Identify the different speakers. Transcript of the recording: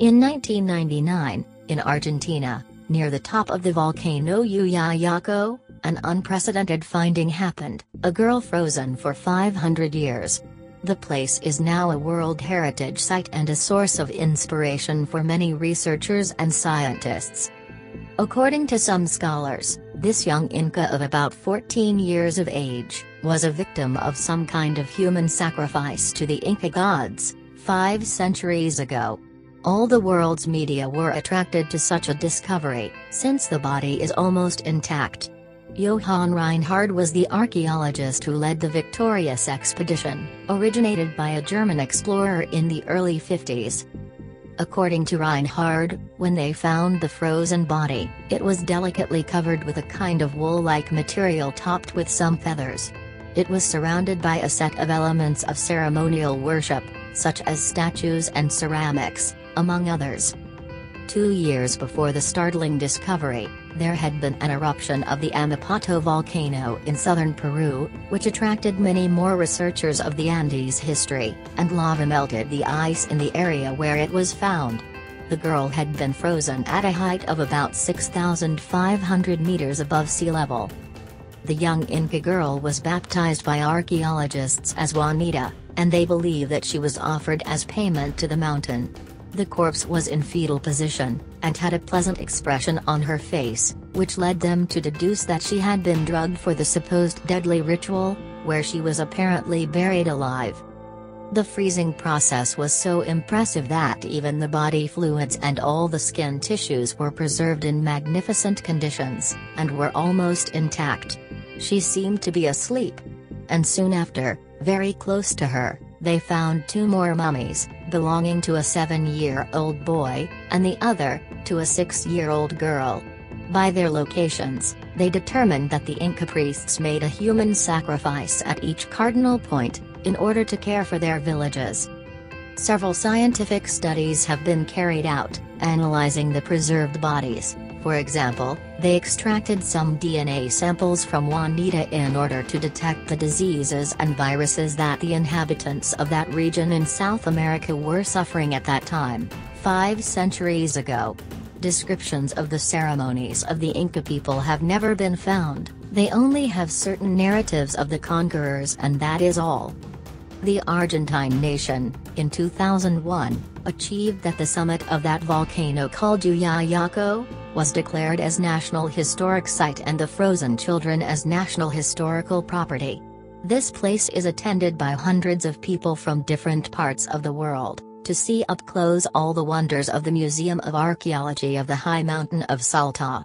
Speaker 1: In 1999, in Argentina, near the top of the volcano Llullaillaco, an unprecedented finding happened: a girl frozen for 500 years. The place is now a World Heritage Site and a source of inspiration for many researchers and scientists. According to some scholars, this young Inca of about 14 years of age was a victim of some kind of human sacrifice to the Inca gods 5 centuries ago. All the world's media were attracted to such a discovery, since the body is almost intact. Johann Reinhard was the archaeologist who led the victorious expedition, originated by a German explorer in the early 50s. According to Reinhard, when they found the frozen body, it was delicately covered with a kind of wool-like material topped with some feathers. It was surrounded by a set of elements of ceremonial worship, such as statues and ceramics, among others. 2 years before the startling discovery, there had been an eruption of the Amapato volcano in southern Peru, which attracted many more researchers of the Andes history, and lava melted the ice in the area where it was found. The girl had been frozen at a height of about 6,500 meters above sea level. The young Inca girl was baptized by archaeologists as Juanita, and they believe that she was offered as payment to the mountain. The corpse was in fetal position, and had a pleasant expression on her face, which led them to deduce that she had been drugged for the supposed deadly ritual, where she was apparently buried alive. The freezing process was so impressive that even the body fluids and all the skin tissues were preserved in magnificent conditions, and were almost intact. She seemed to be asleep. And soon after, very close to her, they found 2 more mummies, belonging to a 7-year-old boy, and the other, to a 6-year-old girl. By their locations, they determined that the Inca priests made a human sacrifice at each cardinal point, in order to care for their villages. Several scientific studies have been carried out, analyzing the preserved bodies. For example, they extracted some DNA samples from Juanita in order to detect the diseases and viruses that the inhabitants of that region in South America were suffering at that time, 5 centuries ago. Descriptions of the ceremonies of the Inca people have never been found, they only have certain narratives of the conquerors, and that is all. The Argentine nation, in 2001, achieved that the summit of that volcano called Llullaillaco was declared as National Historic Site and the frozen children as National Historical Property. This place is attended by hundreds of people from different parts of the world, to see up close all the wonders of the Museum of Archaeology of the High Mountain of Salta.